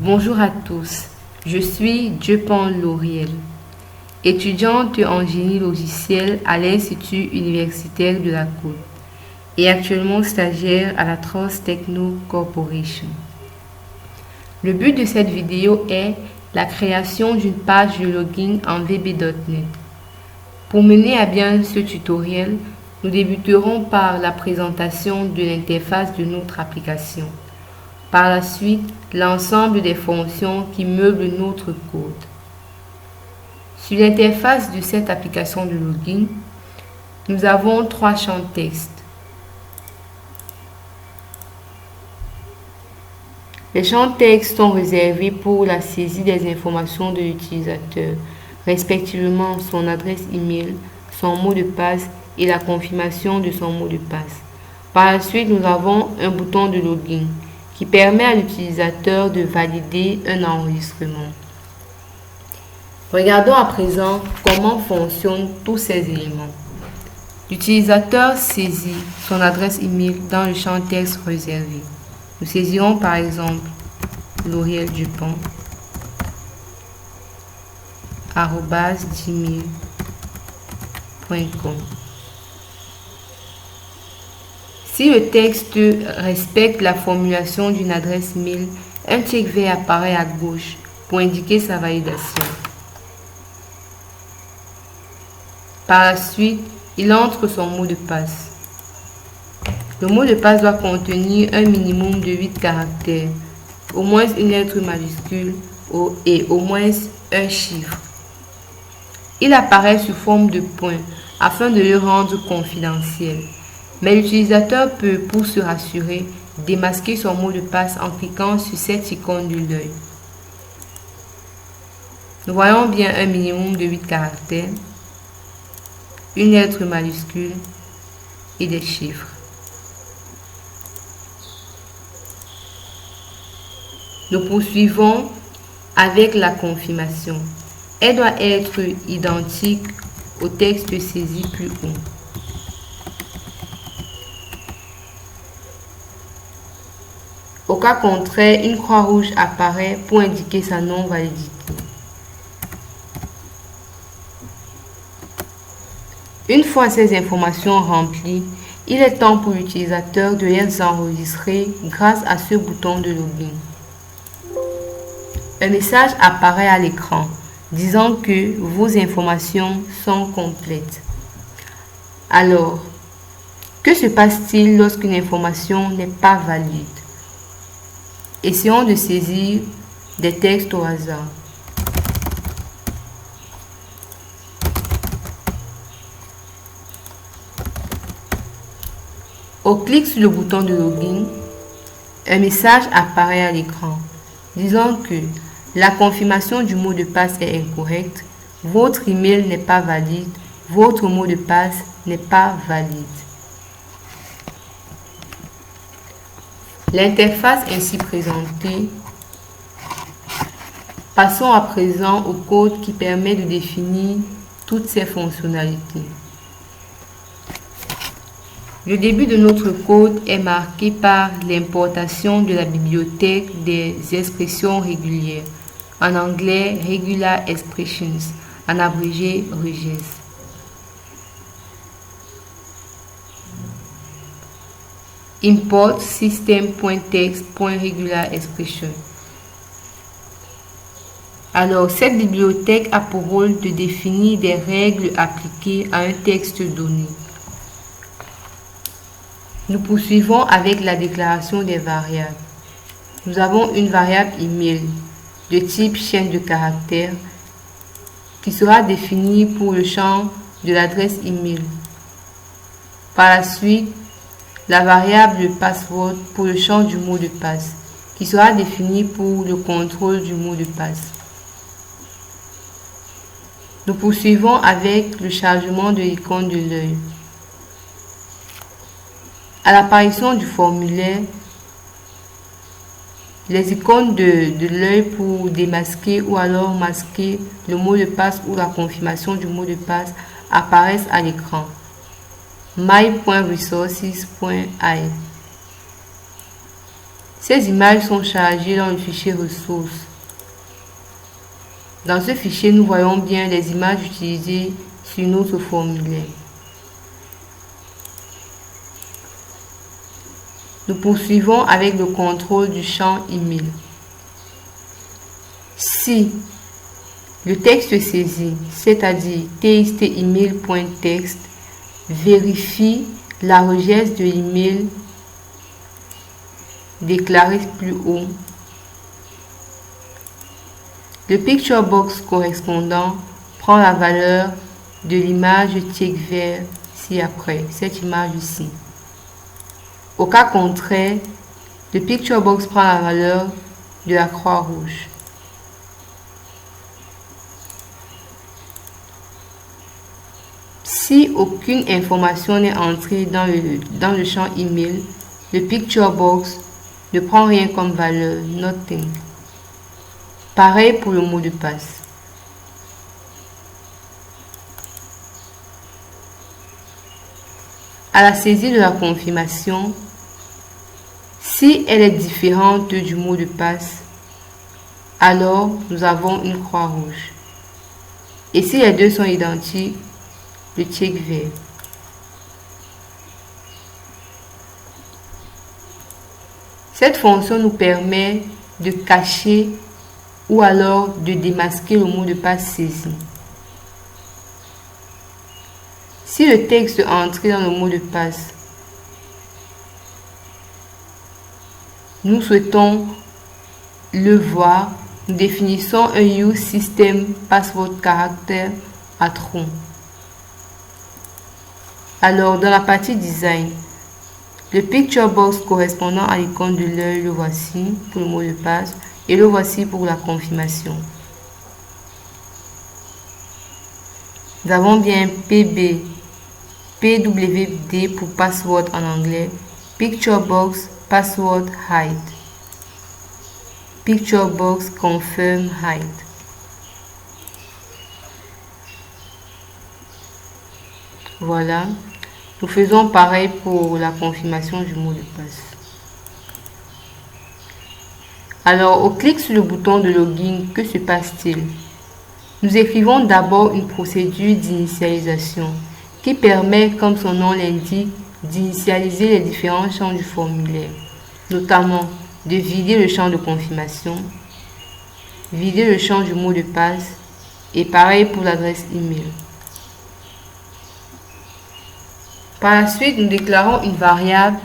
Bonjour à tous, je suis Dieupont Lauriel, étudiante en génie logiciel à l'Institut universitaire de la Côte et actuellement stagiaire à la Trust Techno Corporation. Le but de cette vidéo est la création d'une page de login en VB.NET. Pour mener à bien ce tutoriel, nous débuterons par la présentation de l'interface de notre application. Par la suite, l'ensemble des fonctions qui meublent notre code. Sur l'interface de cette application de login, nous avons trois champs texte. Les champs texte sont réservés pour la saisie des informations de l'utilisateur, respectivement son adresse email, son mot de passe et la confirmation de son mot de passe. Par la suite, nous avons un bouton de login qui permet à l'utilisateur de valider un enregistrement. Regardons à présent comment fonctionnent tous ces éléments. L'utilisateur saisit son adresse email dans le champ texte réservé. Nous saisirons par exemple lauriel-dupont@gmail.com. Si le texte respecte la formulation d'une adresse mail, un check vert apparaît à gauche pour indiquer sa validation. Par la suite, il entre son mot de passe. Le mot de passe doit contenir un minimum de 8 caractères, au moins une lettre majuscule et au moins un chiffre. Il apparaît sous forme de point afin de le rendre confidentiel. Mais l'utilisateur peut, pour se rassurer, démasquer son mot de passe en cliquant sur cette icône de l'œil. Nous voyons bien un minimum de 8 caractères, une lettre majuscule et des chiffres. Nous poursuivons avec la confirmation. Elle doit être identique au texte saisi plus haut. Au cas contraire, une croix rouge apparaît pour indiquer sa non-validité. Une fois ces informations remplies, il est temps pour l'utilisateur de les enregistrer grâce à ce bouton de login. Un message apparaît à l'écran disant que vos informations sont complètes. Alors, que se passe-t-il lorsqu'une information n'est pas valide? Essayons de saisir des textes au hasard. Au clic sur le bouton de login, un message apparaît à l'écran disant que la confirmation du mot de passe est incorrecte, votre email n'est pas valide, votre mot de passe n'est pas valide. L'interface ainsi présentée. Passons à présent au code qui permet de définir toutes ces fonctionnalités. Le début de notre code est marqué par l'importation de la bibliothèque des expressions régulières, en anglais Regular Expressions, en abrégé REGES. Import system.text.regular-expression. Alors, cette bibliothèque a pour rôle de définir des règles appliquées à un texte donné. Nous poursuivons avec la déclaration des variables. Nous avons une variable email de type chaîne de caractères qui sera définie pour le champ de l'adresse email. Par la suite, la variable password pour le champ du mot de passe qui sera définie pour le contrôle du mot de passe. Nous poursuivons avec le chargement de l'icône de l'œil. À l'apparition du formulaire, les icônes de l'œil pour démasquer ou alors masquer le mot de passe ou la confirmation du mot de passe apparaissent à l'écran. My.resources.ai Ces images sont chargées dans le fichier ressources. Dans ce fichier, nous voyons bien les images utilisées sur notre formulaire. Nous poursuivons avec le contrôle du champ email. Si le texte saisi, c'est-à-dire txtemail.text, vérifie la registre de l'email déclaré plus haut, le picture box correspondant prend la valeur de l'image check-vert ci-après, cette image ici. Au cas contraire, le picture box prend la valeur de la croix rouge. Si aucune information n'est entrée dans le champ email, le picture box ne prend rien comme valeur, nothing. Pareil pour le mot de passe. À la saisie de la confirmation, si elle est différente du mot de passe, alors nous avons une croix rouge. Et si les deux sont identiques, le check vert. Cette fonction nous permet de cacher ou alors de démasquer le mot de passe saisi. Si le texte entré dans le mot de passe, nous souhaitons le voir, nous définissons un use system password character à true. Alors, dans la partie design, le picture box correspondant à l'icône de l'œil, le voici pour le mot de passe et le voici pour la confirmation. Nous avons bien PWD pour password en anglais, picture box password hide, picture box confirm hide. Voilà. Nous faisons pareil pour la confirmation du mot de passe. Alors, au clic sur le bouton de login, que se passe-t-il? Nous écrivons d'abord une procédure d'initialisation qui permet, comme son nom l'indique, d'initialiser les différents champs du formulaire, notamment de vider le champ de confirmation, vider le champ du mot de passe et pareil pour l'adresse email. Par la suite, nous déclarons une variable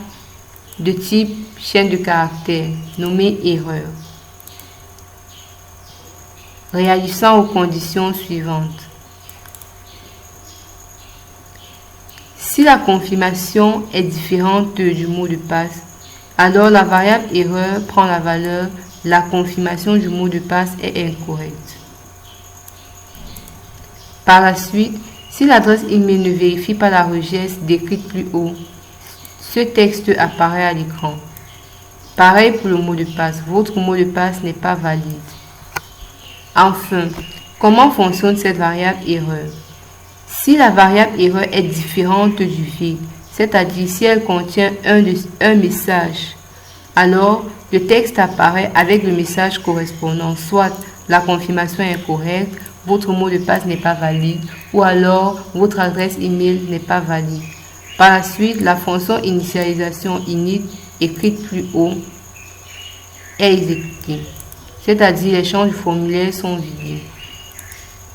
de type chaîne de caractères nommée erreur, réagissant aux conditions suivantes. Si la confirmation est différente du mot de passe, alors la variable erreur prend la valeur la confirmation du mot de passe est incorrecte. Par la suite, si l'adresse email ne vérifie pas la registre décrite plus haut, ce texte apparaît à l'écran. Pareil pour le mot de passe, votre mot de passe n'est pas valide. Enfin, comment fonctionne cette variable erreur? Si la variable erreur est différente du vide, c'est-à-dire si elle contient un message, alors le texte apparaît avec le message correspondant, soit la confirmation est incorrecte, votre mot de passe n'est pas valide, ou alors votre adresse email n'est pas valide. Par la suite, la fonction initialisation init écrite plus haut est exécutée, c'est-à-dire les champs du formulaire sont vidés.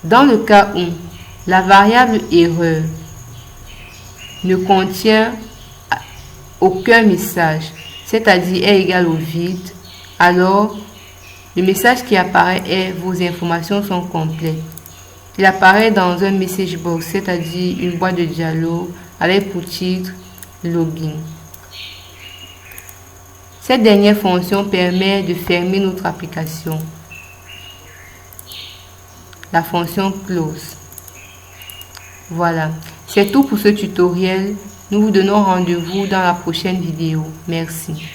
Dans le cas où la variable erreur ne contient aucun message, c'est-à-dire est égal au vide, alors le message qui apparaît est « Vos informations sont complètes ». Il apparaît dans un message box, c'est-à-dire une boîte de dialogue avec pour titre « Login ». Cette dernière fonction permet de fermer notre application. La fonction « Close ». Voilà, c'est tout pour ce tutoriel. Nous vous donnons rendez-vous dans la prochaine vidéo. Merci.